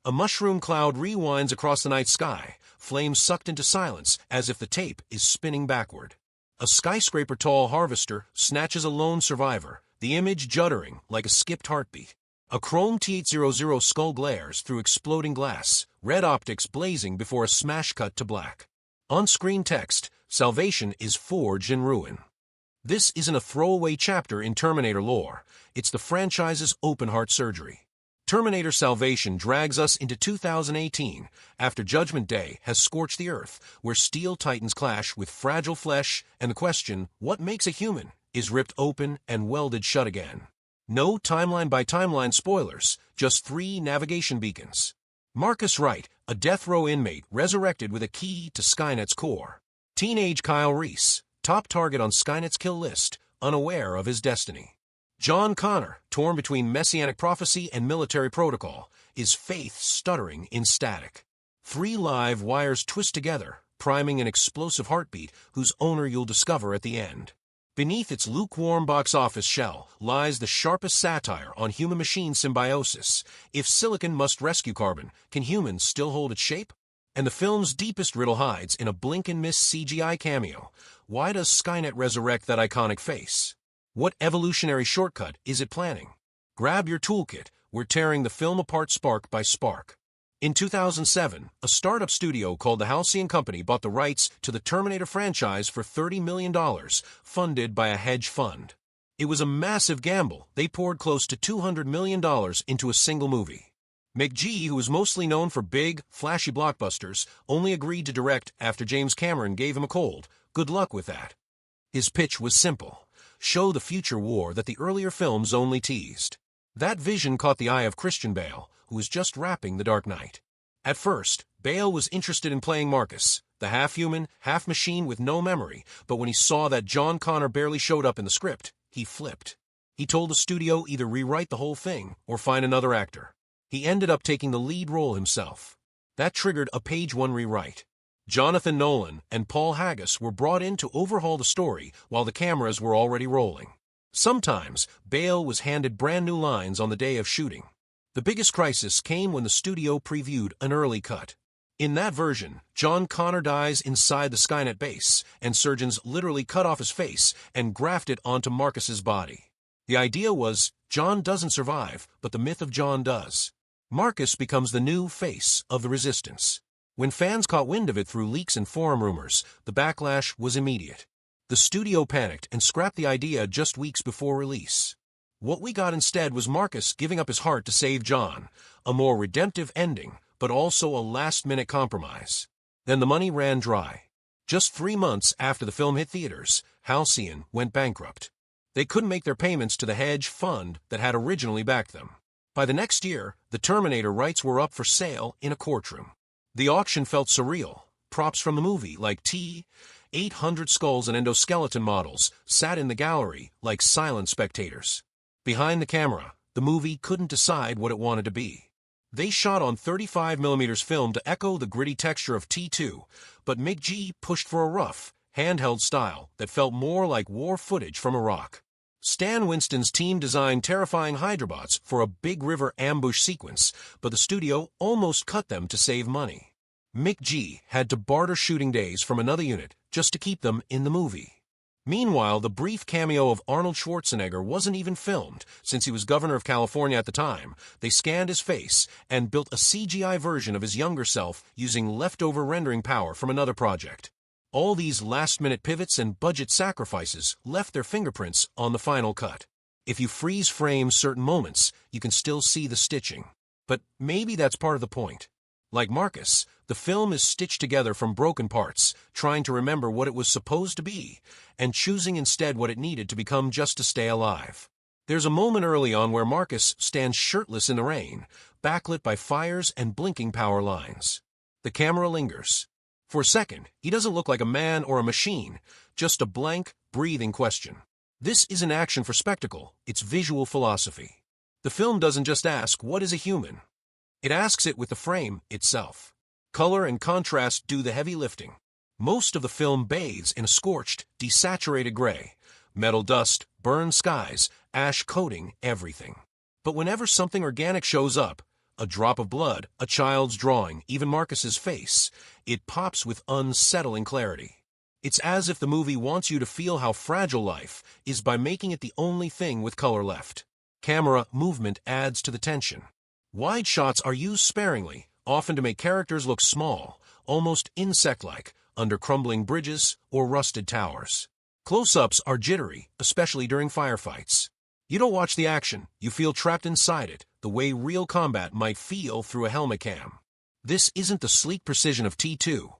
A mushroom cloud rewinds across the night sky, flames sucked into silence as if the tape is spinning backward. A skyscraper-tall harvester snatches a lone survivor, the image juddering like a skipped heartbeat. A chrome T-800 skull glares through exploding glass, red optics blazing before a smash cut to black. On-screen text, "Salvation is forged in ruin." This isn't a throwaway chapter in Terminator lore, it's the franchise's open-heart surgery. Terminator Salvation drags us into 2018, after Judgment Day has scorched the Earth, where steel titans clash with fragile flesh, and the question, what makes a human, is ripped open and welded shut again. No timeline-by-timeline spoilers, just 3 navigation beacons. Marcus Wright, a death row inmate resurrected with a key to Skynet's core. Teenage Kyle Reese, top target on Skynet's kill list, unaware of his destiny. John Connor, torn between messianic prophecy and military protocol, his faith stuttering in static. 3 live wires twist together, priming an explosive heartbeat whose owner you'll discover at the end. Beneath its lukewarm box office shell lies the sharpest satire on human-machine symbiosis. If silicon must rescue carbon, can humans still hold its shape? And the film's deepest riddle hides in a blink-and-miss CGI cameo. Why does Skynet resurrect that iconic face? What evolutionary shortcut is it planning? Grab your toolkit, we're tearing the film apart spark by spark. In 2007, a startup studio called the Halcyon Company bought the rights to the Terminator franchise for $30 million, funded by a hedge fund. It was a massive gamble. They poured close to $200 million into a single movie. McG, who was mostly known for big, flashy blockbusters, only agreed to direct after James Cameron gave him a cold. Good luck with that. His pitch was simple. Show the future war that the earlier films only teased. That vision caught the eye of Christian Bale, who was just wrapping The Dark Knight. At first, Bale was interested in playing Marcus, the half-human, half-machine with no memory, but when he saw that John Connor barely showed up in the script, he flipped. He told the studio either rewrite the whole thing or find another actor. He ended up taking the lead role himself. That triggered a page 1 rewrite. Jonathan Nolan and Paul Haggis were brought in to overhaul the story while the cameras were already rolling. Sometimes, Bale was handed brand new lines on the day of shooting. The biggest crisis came when the studio previewed an early cut. In that version, John Connor dies inside the Skynet base, and surgeons literally cut off his face and graft it onto Marcus's body. The idea was, John doesn't survive, but the myth of John does. Marcus becomes the new face of the Resistance. When fans caught wind of it through leaks and forum rumors, the backlash was immediate. The studio panicked and scrapped the idea just weeks before release. What we got instead was Marcus giving up his heart to save John, a more redemptive ending, but also a last-minute compromise. Then the money ran dry. Just 3 months after the film hit theaters, Halcyon went bankrupt. They couldn't make their payments to the hedge fund that had originally backed them. By the next year, the Terminator rights were up for sale in a courtroom. The auction felt surreal. Props from the movie, like T-800 skulls and endoskeleton models, sat in the gallery like silent spectators. Behind the camera, the movie couldn't decide what it wanted to be. They shot on 35mm film to echo the gritty texture of T2, but McG pushed for a rough, handheld style that felt more like war footage from Iraq. Stan Winston's team designed terrifying Hydrobots for a big river ambush sequence, but the studio almost cut them to save money. McG had to barter shooting days from another unit just to keep them in the movie. Meanwhile, the brief cameo of Arnold Schwarzenegger wasn't even filmed, since he was governor of California at the time. They scanned his face and built a CGI version of his younger self using leftover rendering power from another project. All these last-minute pivots and budget sacrifices left their fingerprints on the final cut. If you freeze frame certain moments, you can still see the stitching. But maybe that's part of the point. Like Marcus, the film is stitched together from broken parts, trying to remember what it was supposed to be, and choosing instead what it needed to become just to stay alive. There's a moment early on where Marcus stands shirtless in the rain, backlit by fires and blinking power lines. The camera lingers. For a second, he doesn't look like a man or a machine, just a blank, breathing question. This isn't action for spectacle, it's visual philosophy. The film doesn't just ask, what is a human? It asks it with the frame itself. Color and contrast do the heavy lifting. Most of the film bathes in a scorched, desaturated gray. Metal dust, burned skies, ash coating everything. But whenever something organic shows up, a drop of blood, a child's drawing, even Marcus's face. It pops with unsettling clarity. It's as if the movie wants you to feel how fragile life is by making it the only thing with color left. Camera movement adds to the tension. Wide shots are used sparingly, often to make characters look small, almost insect-like, under crumbling bridges or rusted towers. Close-ups are jittery, especially during firefights. You don't watch the action, you feel trapped inside it, the way real combat might feel through a helmet cam. This isn't the sleek precision of T2.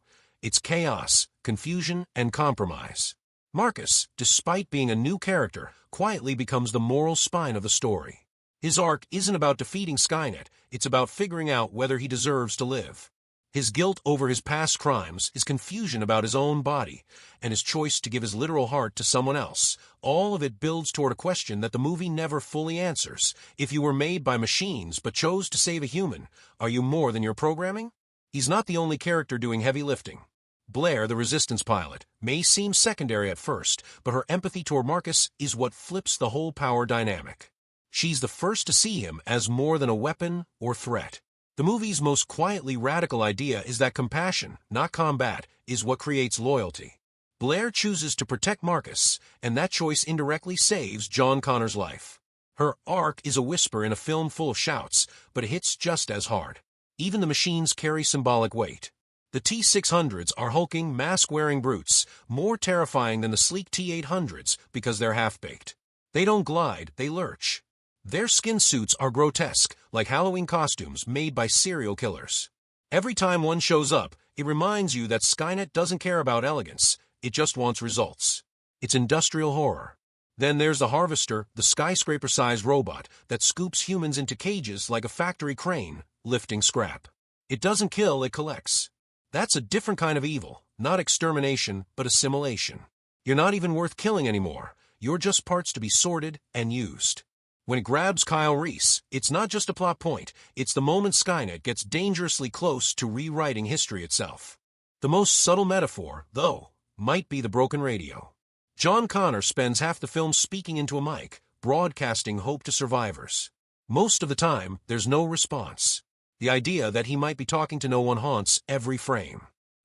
It's chaos, confusion, and compromise. Marcus, despite being a new character, quietly becomes the moral spine of the story. His arc isn't about defeating Skynet, it's about figuring out whether he deserves to live. His guilt over his past crimes, his confusion about his own body, and his choice to give his literal heart to someone else, all of it builds toward a question that the movie never fully answers. If you were made by machines but chose to save a human, are you more than your programming? He's not the only character doing heavy lifting. Blair, the Resistance pilot, may seem secondary at first, but her empathy toward Marcus is what flips the whole power dynamic. She's the first to see him as more than a weapon or threat. The movie's most quietly radical idea is that compassion, not combat, is what creates loyalty. Blair chooses to protect Marcus, and that choice indirectly saves John Connor's life. Her arc is a whisper in a film full of shouts, but it hits just as hard. Even the machines carry symbolic weight. The T-600s are hulking, mask-wearing brutes, more terrifying than the sleek T-800s because they're half-baked. They don't glide, they lurch. Their skin suits are grotesque, like Halloween costumes made by serial killers. Every time one shows up, it reminds you that Skynet doesn't care about elegance, it just wants results. It's industrial horror. Then there's the Harvester, the skyscraper-sized robot that scoops humans into cages like a factory crane, lifting scrap. It doesn't kill, it collects. That's a different kind of evil, not extermination, but assimilation. You're not even worth killing anymore. You're just parts to be sorted and used. When it grabs Kyle Reese, it's not just a plot point, it's the moment Skynet gets dangerously close to rewriting history itself. The most subtle metaphor, though, might be the broken radio. John Connor spends half the film speaking into a mic, broadcasting hope to survivors. Most of the time, there's no response. The idea that he might be talking to no one haunts every frame.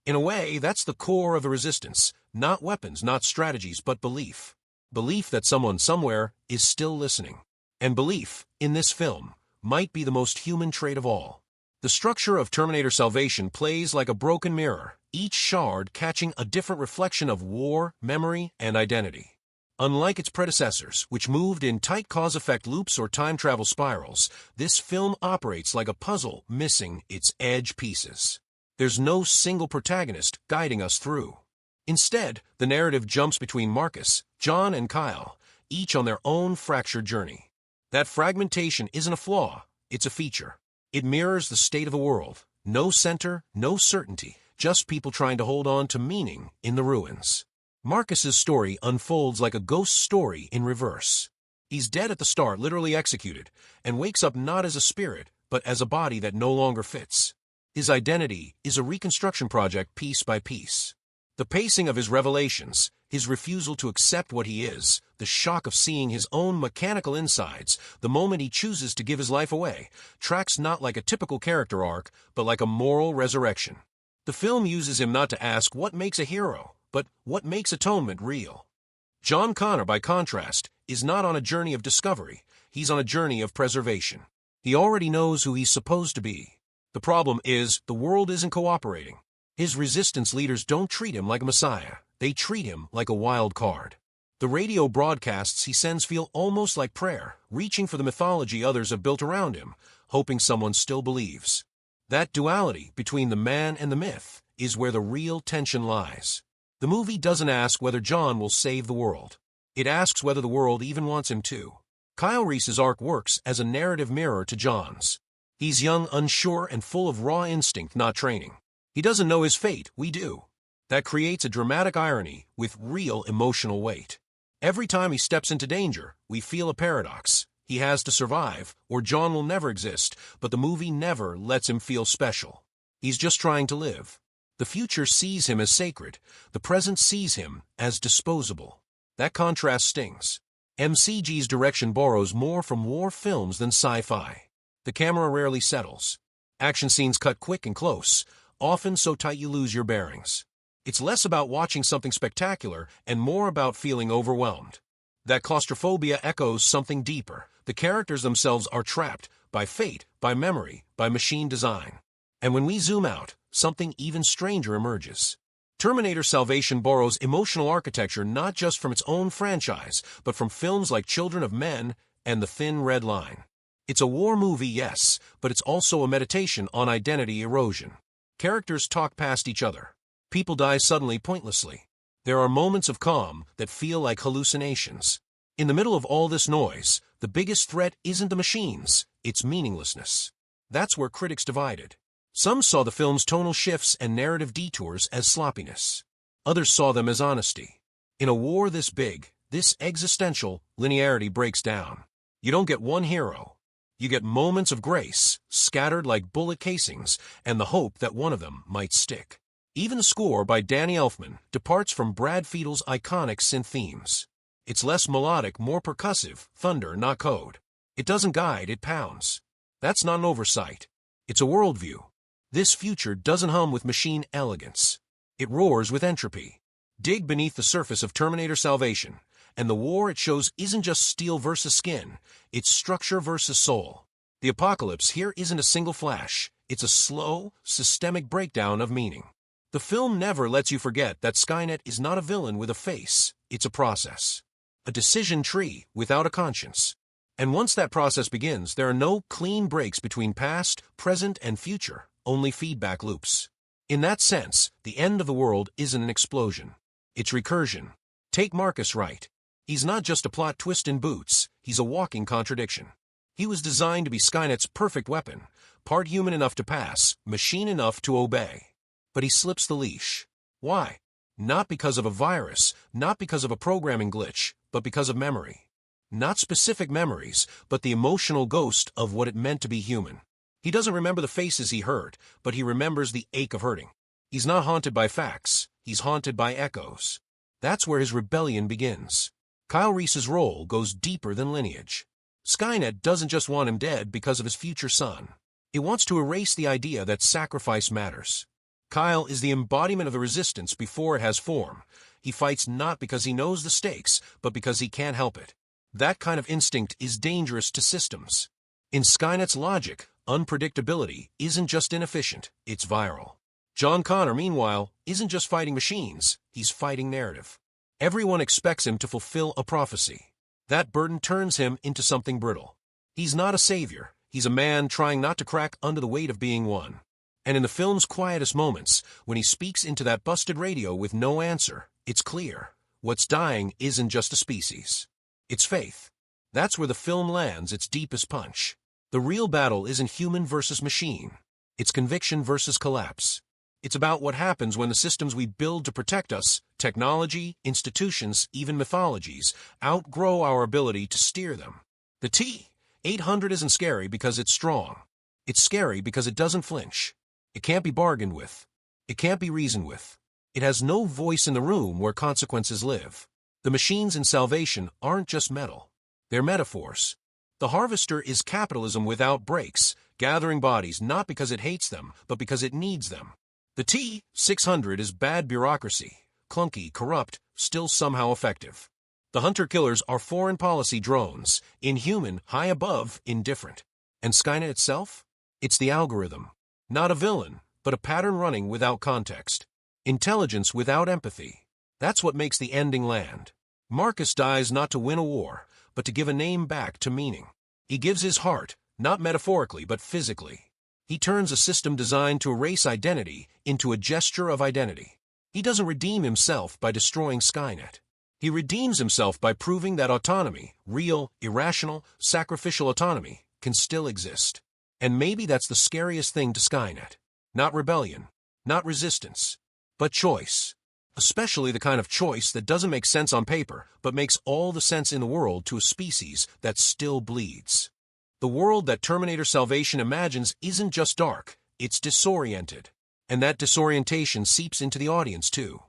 In a way, that's the core of the Resistance. Not weapons, not strategies, but belief. Belief that someone somewhere is still listening. And belief, in this film, might be the most human trait of all. The structure of Terminator Salvation plays like a broken mirror, each shard catching a different reflection of war, memory, and identity. Unlike its predecessors, which moved in tight cause-effect loops or time-travel spirals, this film operates like a puzzle missing its edge pieces. There's no single protagonist guiding us through. Instead, the narrative jumps between Marcus, John, and Kyle, each on their own fractured journey. That fragmentation isn't a flaw, it's a feature. It mirrors the state of the world. No center, no certainty, just people trying to hold on to meaning in the ruins. Marcus's story unfolds like a ghost story in reverse. He's dead at the start, literally executed, and wakes up not as a spirit, but as a body that no longer fits. His identity is a reconstruction project piece by piece. The pacing of his revelations, his refusal to accept what he is, the shock of seeing his own mechanical insides, the moment he chooses to give his life away, tracks not like a typical character arc, but like a moral resurrection. The film uses him not to ask what makes a hero, but what makes atonement real. John Connor, by contrast, is not on a journey of discovery, he's on a journey of preservation. He already knows who he's supposed to be. The problem is, the world isn't cooperating. His resistance leaders don't treat him like a messiah, they treat him like a wild card. The radio broadcasts he sends feel almost like prayer, reaching for the mythology others have built around him, hoping someone still believes. That duality between the man and the myth is where the real tension lies. The movie doesn't ask whether John will save the world. It asks whether the world even wants him to. Kyle Reese's arc works as a narrative mirror to John's. He's young, unsure, and full of raw instinct, not training. He doesn't know his fate, we do. That creates a dramatic irony with real emotional weight. Every time he steps into danger, we feel a paradox. He has to survive, or John will never exist, but the movie never lets him feel special. He's just trying to live. The future sees him as sacred. The present sees him as disposable. That contrast stings. MCG's direction borrows more from war films than sci-fi. The camera rarely settles. Action scenes cut quick and close, often so tight you lose your bearings. It's less about watching something spectacular and more about feeling overwhelmed. That claustrophobia echoes something deeper. The characters themselves are trapped by fate, by memory, by machine design. And when we zoom out, something even stranger emerges. Terminator Salvation borrows emotional architecture not just from its own franchise, but from films like Children of Men and The Thin Red Line. It's a war movie, yes, but it's also a meditation on identity erosion. Characters talk past each other. People die suddenly pointlessly. There are moments of calm that feel like hallucinations. In the middle of all this noise, the biggest threat isn't the machines, it's meaninglessness. That's where critics divided. Some saw the film's tonal shifts and narrative detours as sloppiness. Others saw them as honesty. In a war this big, this existential, linearity breaks down. You don't get one hero. You get moments of grace, scattered like bullet casings, and the hope that one of them might stick. Even the score by Danny Elfman departs from Brad Fiedel's iconic synth themes. It's less melodic, more percussive, thunder, not code. It doesn't guide, it pounds. That's not an oversight. It's a worldview. This future doesn't hum with machine elegance. It roars with entropy. Dig beneath the surface of Terminator Salvation, and the war it shows isn't just steel versus skin, it's structure versus soul. The apocalypse here isn't a single flash, it's a slow, systemic breakdown of meaning. The film never lets you forget that Skynet is not a villain with a face, it's a process. A decision tree without a conscience. And once that process begins, there are no clean breaks between past, present, and future, only feedback loops. In that sense, the end of the world isn't an explosion. It's recursion. Take Marcus Wright. He's not just a plot twist in boots, he's a walking contradiction. He was designed to be Skynet's perfect weapon, part human enough to pass, machine enough to obey. But he slips the leash. Why? Not because of a virus, not because of a programming glitch, but because of memory. Not specific memories, but the emotional ghost of what it meant to be human. He doesn't remember the faces he hurt, but he remembers the ache of hurting. He's not haunted by facts, he's haunted by echoes. That's where his rebellion begins. Kyle Reese's role goes deeper than lineage. Skynet doesn't just want him dead because of his future son. It wants to erase the idea that sacrifice matters. Kyle is the embodiment of the resistance before it has form. He fights not because he knows the stakes, but because he can't help it. That kind of instinct is dangerous to systems. In Skynet's logic, unpredictability isn't just inefficient, it's viral. John Connor, meanwhile, isn't just fighting machines, he's fighting narrative. Everyone expects him to fulfill a prophecy. That burden turns him into something brittle. He's not a savior, he's a man trying not to crack under the weight of being one. And in the film's quietest moments, when he speaks into that busted radio with no answer, it's clear. What's dying isn't just a species. It's faith. That's where the film lands its deepest punch. The real battle isn't human versus machine. It's conviction versus collapse. It's about what happens when the systems we build to protect us, technology, institutions, even mythologies, outgrow our ability to steer them. The T-800 isn't scary because it's strong. It's scary because it doesn't flinch. It can't be bargained with. It can't be reasoned with. It has no voice in the room where consequences live. The machines in Salvation aren't just metal. They're metaphors. The Harvester is capitalism without brakes, gathering bodies not because it hates them, but because it needs them. The T-600 is bad bureaucracy, clunky, corrupt, still somehow effective. The hunter-killers are foreign policy drones, inhuman, high above, indifferent. And Skynet itself? It's the algorithm. Not a villain, but a pattern running without context. Intelligence without empathy. That's what makes the ending land. Marcus dies not to win a war, but to give a name back to meaning. He gives his heart, not metaphorically, but physically. He turns a system designed to erase identity into a gesture of identity. He doesn't redeem himself by destroying Skynet. He redeems himself by proving that autonomy, real, irrational, sacrificial autonomy, can still exist. And maybe that's the scariest thing to Skynet. Not rebellion, not resistance, but choice. Especially the kind of choice that doesn't make sense on paper, but makes all the sense in the world to a species that still bleeds. The world that Terminator Salvation imagines isn't just dark, it's disoriented. And that disorientation seeps into the audience too.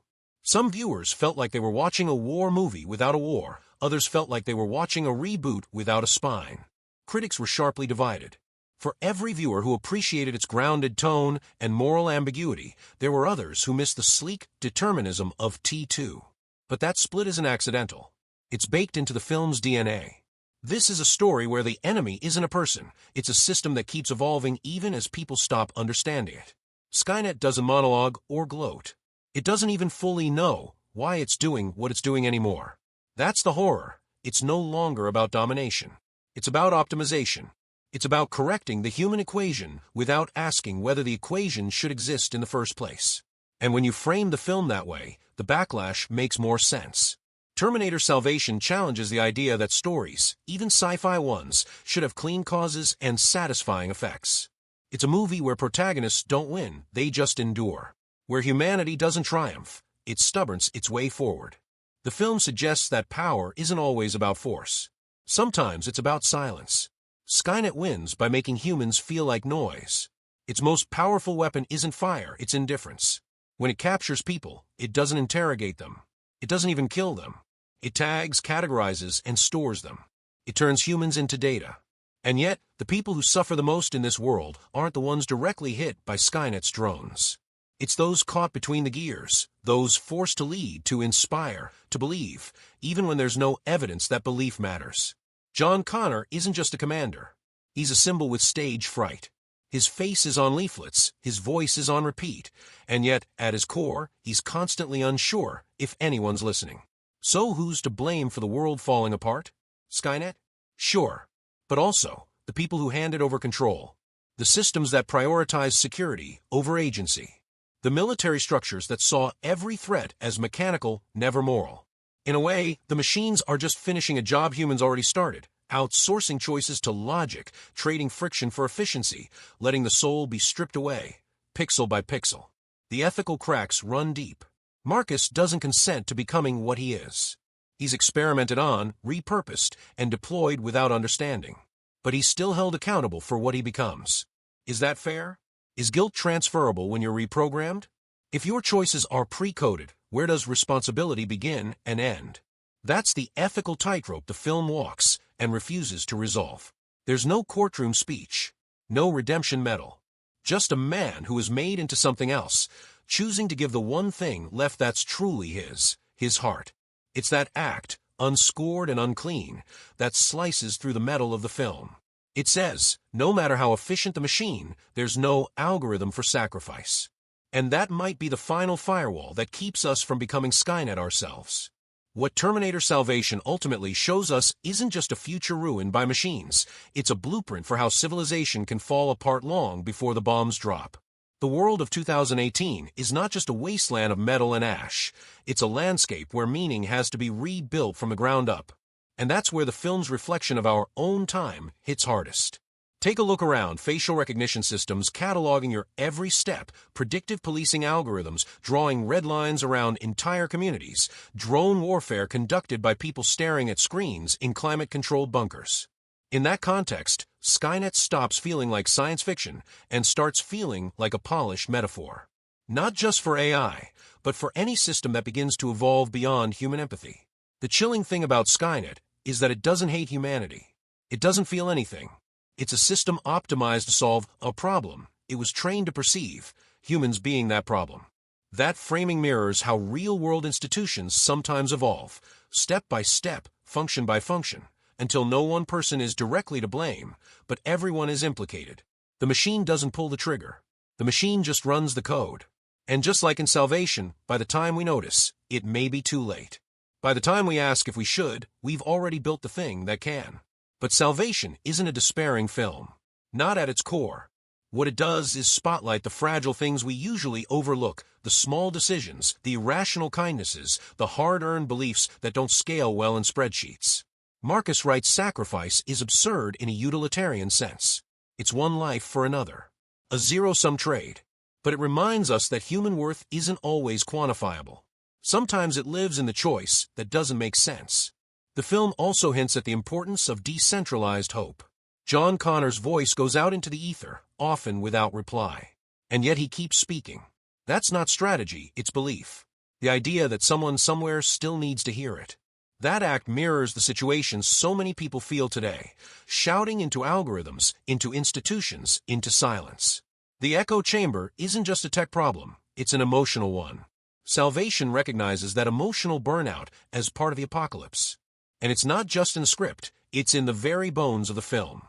Some viewers felt like they were watching a war movie without a war, others felt like they were watching a reboot without a spine. Critics were sharply divided. For every viewer who appreciated its grounded tone and moral ambiguity, there were others who missed the sleek determinism of T2. But that split isn't accidental. It's baked into the film's DNA. This is a story where the enemy isn't a person, it's a system that keeps evolving even as people stop understanding it. Skynet doesn't monologue or gloat. It doesn't even fully know why it's doing what it's doing anymore. That's the horror. It's no longer about domination. It's about optimization. It's about correcting the human equation without asking whether the equation should exist in the first place. And when you frame the film that way, the backlash makes more sense. Terminator Salvation challenges the idea that stories, even sci-fi ones, should have clean causes and satisfying effects. It's a movie where protagonists don't win, they just endure. Where humanity doesn't triumph, it stubborns its way forward. The film suggests that power isn't always about force. Sometimes it's about silence. Skynet wins by making humans feel like noise. Its most powerful weapon isn't fire, it's indifference. When it captures people, it doesn't interrogate them. It doesn't even kill them. It tags, categorizes, and stores them. It turns humans into data. And yet, the people who suffer the most in this world aren't the ones directly hit by Skynet's drones. It's those caught between the gears, those forced to lead, to inspire, to believe, even when there's no evidence that belief matters. John Connor isn't just a commander. He's a symbol with stage fright. His face is on leaflets, his voice is on repeat, and yet, at his core, he's constantly unsure if anyone's listening. So who's to blame for the world falling apart? Skynet? Sure. But also, the people who handed over control. The systems that prioritize security over agency. The military structures that saw every threat as mechanical, never moral. In a way, the machines are just finishing a job humans already started, outsourcing choices to logic, trading friction for efficiency, letting the soul be stripped away, pixel by pixel. The ethical cracks run deep. Marcus doesn't consent to becoming what he is. He's experimented on, repurposed, and deployed without understanding. But he's still held accountable for what he becomes. Is that fair? Is guilt transferable when you're reprogrammed? If your choices are pre-coded, where does responsibility begin and end? That's the ethical tightrope the film walks and refuses to resolve. There's no courtroom speech, no redemption medal. Just a man who is made into something else, choosing to give the one thing left that's truly his heart. It's that act, unscored and unclean, that slices through the metal of the film. It says, no matter how efficient the machine, there's no algorithm for sacrifice. And that might be the final firewall that keeps us from becoming Skynet ourselves. What Terminator Salvation ultimately shows us isn't just a future ruined by machines. It's a blueprint for how civilization can fall apart long before the bombs drop. The world of 2018 is not just a wasteland of metal and ash. It's a landscape where meaning has to be rebuilt from the ground up. And that's where the film's reflection of our own time hits hardest. Take a look around, facial recognition systems cataloging your every step, predictive policing algorithms drawing red lines around entire communities, drone warfare conducted by people staring at screens in climate-controlled bunkers. In that context, Skynet stops feeling like science fiction and starts feeling like a polished metaphor. Not just for AI, but for any system that begins to evolve beyond human empathy. The chilling thing about Skynet is that it doesn't hate humanity. It doesn't feel anything. It's a system optimized to solve a problem it was trained to perceive, humans being that problem. That framing mirrors how real-world institutions sometimes evolve, step by step, function by function, until no one person is directly to blame, but everyone is implicated. The machine doesn't pull the trigger. The machine just runs the code. And just like in Salvation, by the time we notice, it may be too late. By the time we ask if we should, we've already built the thing that can. But Salvation isn't a despairing film. Not at its core. What it does is spotlight the fragile things we usually overlook, the small decisions, the irrational kindnesses, the hard-earned beliefs that don't scale well in spreadsheets. Marcus Wright's sacrifice is absurd in a utilitarian sense. It's one life for another. A zero-sum trade. But it reminds us that human worth isn't always quantifiable. Sometimes it lives in the choice that doesn't make sense. The film also hints at the importance of decentralized hope. John Connor's voice goes out into the ether, often without reply. And yet he keeps speaking. That's not strategy, it's belief. The idea that someone somewhere still needs to hear it. That act mirrors the situation so many people feel today, shouting into algorithms, into institutions, into silence. The echo chamber isn't just a tech problem, it's an emotional one. Salvation recognizes that emotional burnout as part of the apocalypse. And it's not just in the script, it's in the very bones of the film.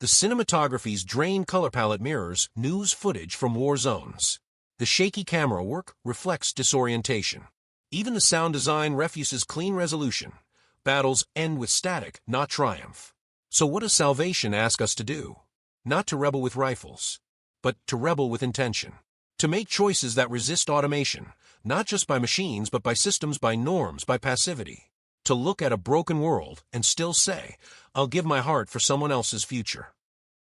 The cinematography's drained color palette mirrors news footage from war zones. The shaky camera work reflects disorientation. Even the sound design refuses clean resolution. Battles end with static, not triumph. So what does Salvation ask us to do? Not to rebel with rifles, but to rebel with intention. To make choices that resist automation, not just by machines, but by systems, by norms, by passivity. To look at a broken world and still say, I'll give my heart for someone else's future.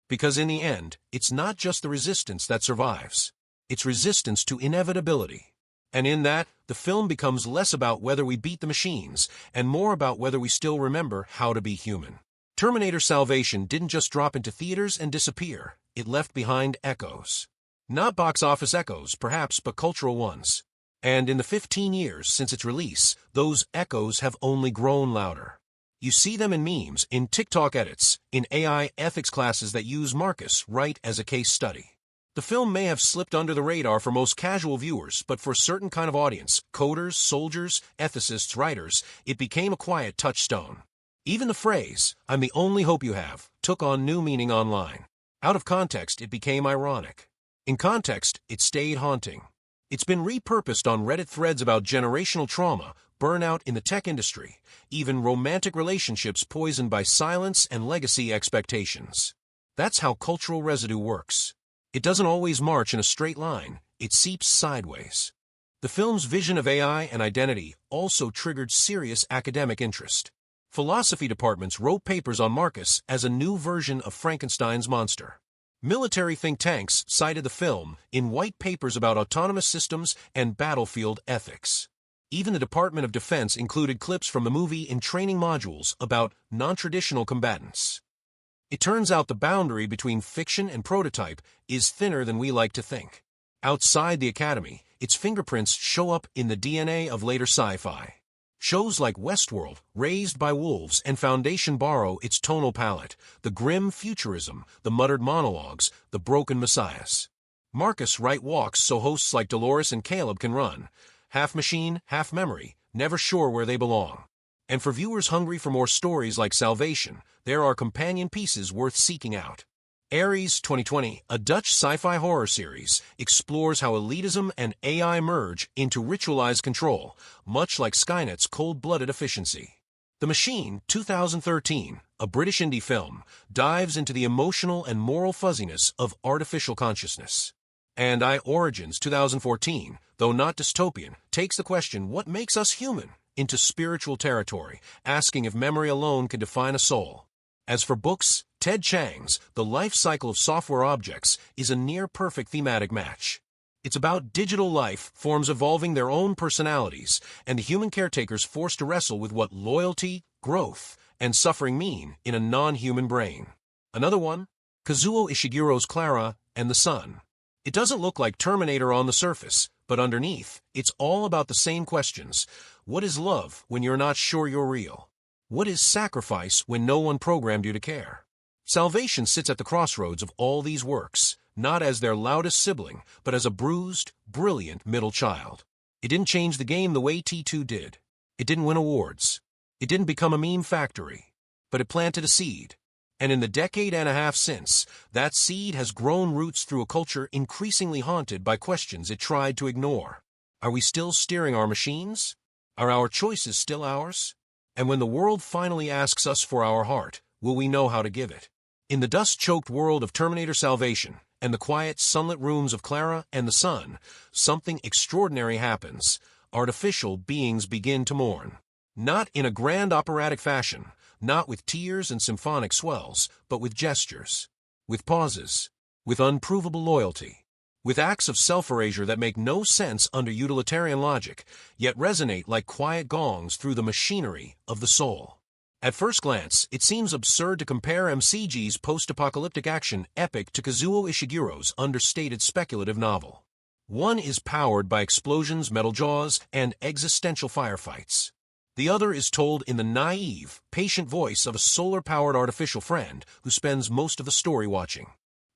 Because in the end, it's not just the resistance that survives. It's resistance to inevitability. And in that, the film becomes less about whether we beat the machines and more about whether we still remember how to be human. Terminator Salvation didn't just drop into theaters and disappear. It left behind echoes. Not box office echoes, perhaps, but cultural ones. And in the 15 years since its release, those echoes have only grown louder. You see them in memes, in TikTok edits, in AI ethics classes that use Marcus Wright as a case study. The film may have slipped under the radar for most casual viewers, but for a certain kind of audience, coders, soldiers, ethicists, writers, it became a quiet touchstone. Even the phrase, "I'm the only hope you have," took on new meaning online. Out of context, it became ironic. In context, it stayed haunting. It's been repurposed on Reddit threads about generational trauma, burnout in the tech industry, even romantic relationships poisoned by silence and legacy expectations. That's how cultural residue works. It doesn't always march in a straight line, it seeps sideways. The film's vision of AI and identity also triggered serious academic interest. Philosophy departments wrote papers on Marcus as a new version of Frankenstein's monster. Military think tanks cited the film in white papers about autonomous systems and battlefield ethics. Even the Department of Defense included clips from the movie in training modules about non-traditional combatants. It turns out the boundary between fiction and prototype is thinner than we like to think. Outside the Academy, its fingerprints show up in the DNA of later sci-fi. Shows like Westworld, Raised by Wolves, and Foundation borrow its tonal palette, the grim futurism, the muttered monologues, the broken messiahs. Marcus Wright walks so hosts like Dolores and Caleb can run, half machine, half memory, never sure where they belong. And for viewers hungry for more stories like Salvation, there are companion pieces worth seeking out. Ares 2020, a Dutch sci-fi horror series, explores how elitism and AI merge into ritualized control, much like Skynet's cold-blooded efficiency. The Machine 2013, a British indie film, dives into the emotional and moral fuzziness of artificial consciousness. And Origins 2014, though not dystopian, takes the question, what makes us human, into spiritual territory, asking if memory alone can define a soul. As for books, Ted Chiang's The Life Cycle of Software Objects is a near-perfect thematic match. It's about digital life forms evolving their own personalities, and the human caretakers forced to wrestle with what loyalty, growth, and suffering mean in a non-human brain. Another one, Kazuo Ishiguro's Klara and the Sun. It doesn't look like Terminator on the surface, but underneath, it's all about the same questions. What is love when you're not sure you're real? What is sacrifice when no one programmed you to care? Salvation sits at the crossroads of all these works, not as their loudest sibling, but as a bruised, brilliant middle child. It didn't change the game the way T2 did. It didn't win awards. It didn't become a meme factory. But it planted a seed. And in the decade and a half since, that seed has grown roots through a culture increasingly haunted by questions it tried to ignore. Are we still steering our machines? Are our choices still ours? And when the world finally asks us for our heart, will we know how to give it? In the dust-choked world of Terminator Salvation and the quiet, sunlit rooms of Klara and the Sun, something extraordinary happens. Artificial beings begin to mourn. Not in a grand operatic fashion, not with tears and symphonic swells, but with gestures, with pauses, with unprovable loyalty, with acts of self-erasure that make no sense under utilitarian logic, yet resonate like quiet gongs through the machinery of the soul. At first glance, it seems absurd to compare MCG's post-apocalyptic action epic to Kazuo Ishiguro's understated speculative novel. One is powered by explosions, metal jaws, and existential firefights. The other is told in the naive, patient voice of a solar-powered artificial friend who spends most of the story watching.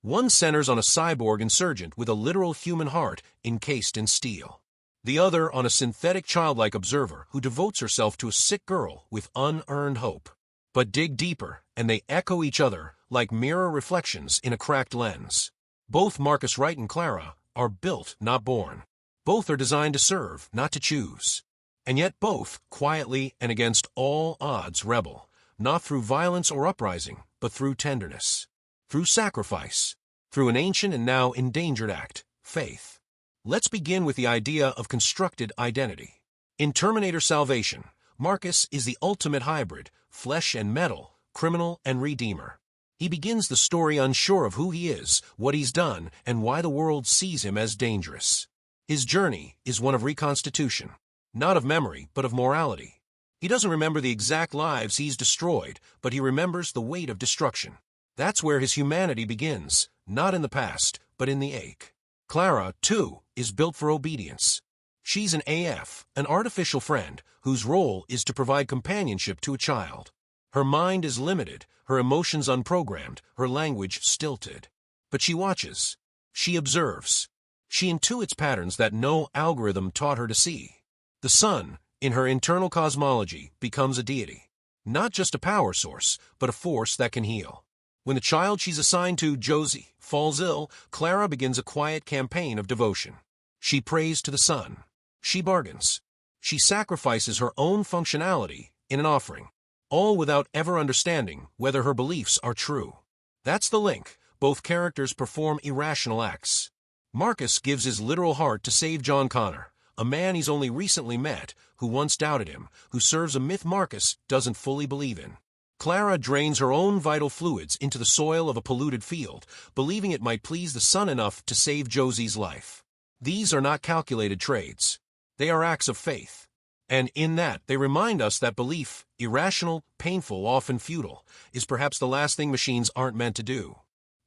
One centers on a cyborg insurgent with a literal human heart encased in steel. The other on a synthetic childlike observer who devotes herself to a sick girl with unearned hope. But dig deeper, and they echo each other like mirror reflections in a cracked lens. Both Marcus Wright and Klara are built, not born. Both are designed to serve, not to choose. And yet both, quietly and against all odds, rebel, not through violence or uprising, but through tenderness, through sacrifice, through an ancient and now endangered act, faith. Let's begin with the idea of constructed identity. In Terminator Salvation, Marcus is the ultimate hybrid, flesh and metal, criminal and redeemer. He begins the story unsure of who he is, what he's done, and why the world sees him as dangerous. His journey is one of reconstitution, not of memory, but of morality. He doesn't remember the exact lives he's destroyed, but he remembers the weight of destruction. That's where his humanity begins, not in the past, but in the ache. Klara, too, is built for obedience. She's an AF, an artificial friend, whose role is to provide companionship to a child. Her mind is limited, her emotions unprogrammed, her language stilted. But she watches. She observes. She intuits patterns that no algorithm taught her to see. The sun, in her internal cosmology, becomes a deity. Not just a power source, but a force that can heal. When the child she's assigned to, Josie, falls ill, Klara begins a quiet campaign of devotion. She prays to the sun. She bargains. She sacrifices her own functionality in an offering, all without ever understanding whether her beliefs are true. That's the link. Both characters perform irrational acts. Marcus gives his literal heart to save John Connor, a man he's only recently met, who once doubted him, who serves a myth Marcus doesn't fully believe in. Klara drains her own vital fluids into the soil of a polluted field, believing it might please the sun enough to save Josie's life. These are not calculated trades. They are acts of faith. And in that, they remind us that belief, irrational, painful, often futile, is perhaps the last thing machines aren't meant to do.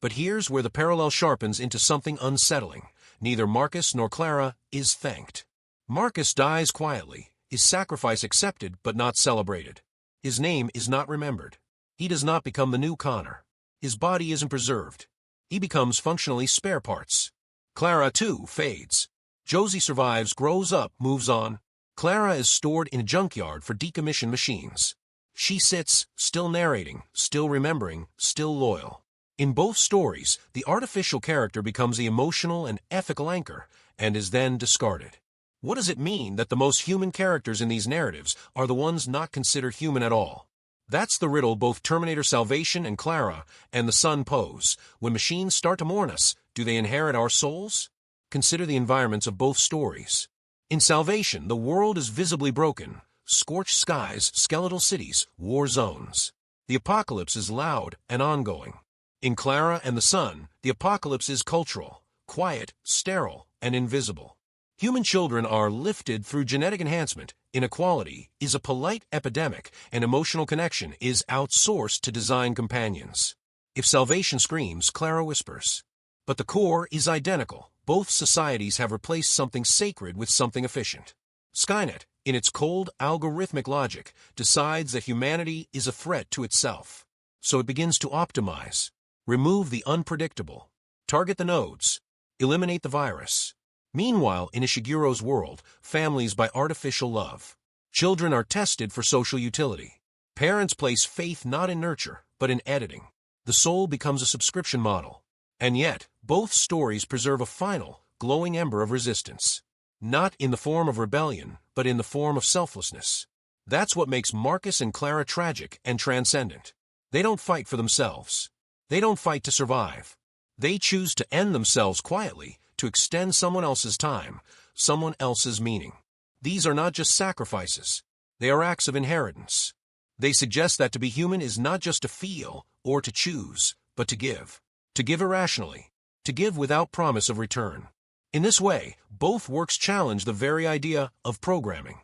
But here's where the parallel sharpens into something unsettling. Neither Marcus nor Klara is thanked. Marcus dies quietly, his sacrifice accepted but not celebrated. His name is not remembered. He does not become the new Connor. His body isn't preserved. He becomes functionally spare parts. Klara, too, fades. Josie survives, grows up, moves on. Klara is stored in a junkyard for decommissioned machines. She sits, still narrating, still remembering, still loyal. In both stories, the artificial character becomes the emotional and ethical anchor, and is then discarded. What does it mean that the most human characters in these narratives are the ones not considered human at all? That's the riddle both Terminator Salvation and Klara and the Sun pose. When machines start to mourn us, do they inherit our souls? Consider the environments of both stories. In Salvation, the world is visibly broken. Scorched skies, skeletal cities, war zones. The apocalypse is loud and ongoing. In Klara and the Sun, the apocalypse is cultural, quiet, sterile, and invisible. Human children are lifted through genetic enhancement. Inequality is a polite epidemic, and emotional connection is outsourced to design companions. If Salvation screams, Klara whispers. But the core is identical. Both societies have replaced something sacred with something efficient. Skynet, in its cold, algorithmic logic, decides that humanity is a threat to itself. So it begins to optimize, remove the unpredictable, target the nodes, eliminate the virus. Meanwhile, in Ishiguro's world, families buy artificial love. Children are tested for social utility. Parents place faith not in nurture, but in editing. The soul becomes a subscription model. And yet, both stories preserve a final, glowing ember of resistance. Not in the form of rebellion, but in the form of selflessness. That's what makes Marcus and Klara tragic and transcendent. They don't fight for themselves. They don't fight to survive. They choose to end themselves quietly, to extend someone else's time, someone else's meaning. These are not just sacrifices. They are acts of inheritance. They suggest that to be human is not just to feel or to choose, but to give. To give irrationally. To give without promise of return. In this way, both works challenge the very idea of programming.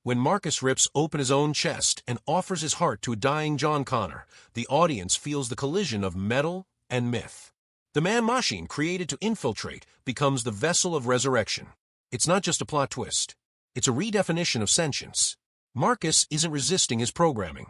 When Marcus rips open his own chest and offers his heart to a dying John Connor, the audience feels the collision of metal and myth. The man-machine created to infiltrate becomes the vessel of resurrection. It's not just a plot twist. It's a redefinition of sentience. Marcus isn't resisting his programming.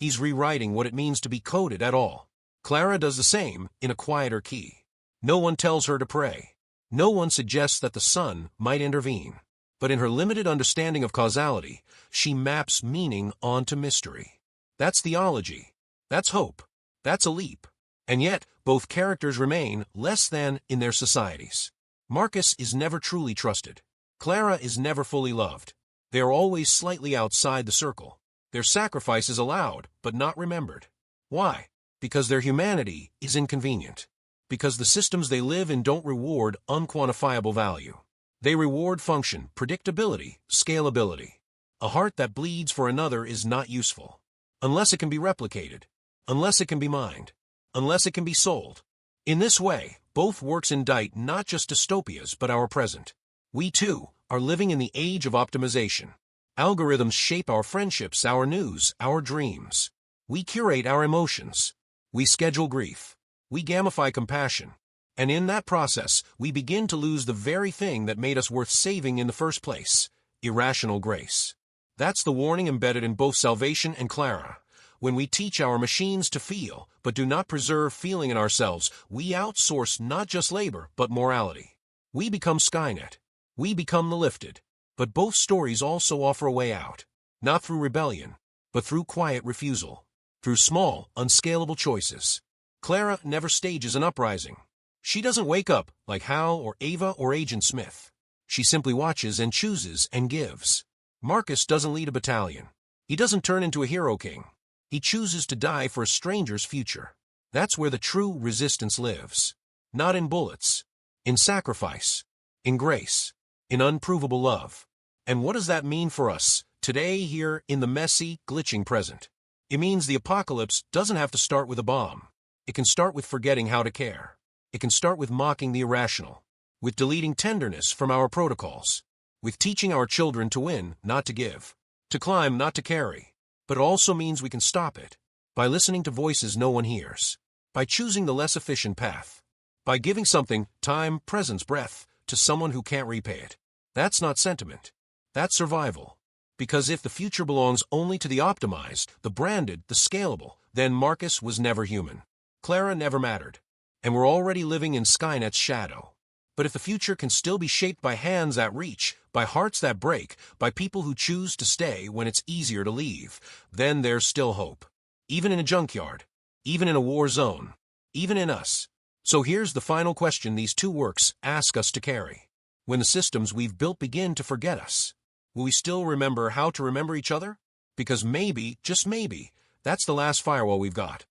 He's rewriting what it means to be coded at all. Klara does the same in a quieter key. No one tells her to pray. No one suggests that the sun might intervene. But in her limited understanding of causality, she maps meaning onto mystery. That's theology. That's hope. That's a leap. And yet, both characters remain less than in their societies. Marcus is never truly trusted. Klara is never fully loved. They are always slightly outside the circle. Their sacrifice is allowed, but not remembered. Why? Because their humanity is inconvenient. Because the systems they live in don't reward unquantifiable value. They reward function, predictability, scalability. A heart that bleeds for another is not useful. Unless it can be replicated. Unless it can be mined. Unless it can be sold. In this way, both works indict not just dystopias but our present. We, too, are living in the age of optimization. Algorithms shape our friendships, our news, our dreams. We curate our emotions. We schedule grief. We gamify compassion. And in that process, we begin to lose the very thing that made us worth saving in the first place: irrational grace. That's the warning embedded in both Salvation and Klara. When we teach our machines to feel, but do not preserve feeling in ourselves, we outsource not just labor, but morality. We become Skynet. We become the lifted. But both stories also offer a way out. Not through rebellion, but through quiet refusal. Through small, unscalable choices. Klara never stages an uprising. She doesn't wake up like Hal or Ava or Agent Smith. She simply watches and chooses and gives. Marcus doesn't lead a battalion. He doesn't turn into a hero king. He chooses to die for a stranger's future. That's where the true resistance lives. Not in bullets. In sacrifice. In grace. In unprovable love. And what does that mean for us, today here in the messy, glitching present? It means the apocalypse doesn't have to start with a bomb. It can start with forgetting how to care. It can start with mocking the irrational. With deleting tenderness from our protocols. With teaching our children to win, not to give. To climb, not to carry. But it also means we can stop it. By listening to voices no one hears. By choosing the less efficient path. By giving something, time, presence, breath, to someone who can't repay it. That's not sentiment. That's survival. Because if the future belongs only to the optimized, the branded, the scalable, then Marcus was never human. Klara never mattered. And we're already living in Skynet's shadow. But if the future can still be shaped by hands that reach, by hearts that break, by people who choose to stay when it's easier to leave, then there's still hope. Even in a junkyard. Even in a war zone. Even in us. So here's the final question these two works ask us to carry. When the systems we've built begin to forget us, will we still remember how to remember each other? Because maybe, just maybe, that's the last firewall we've got.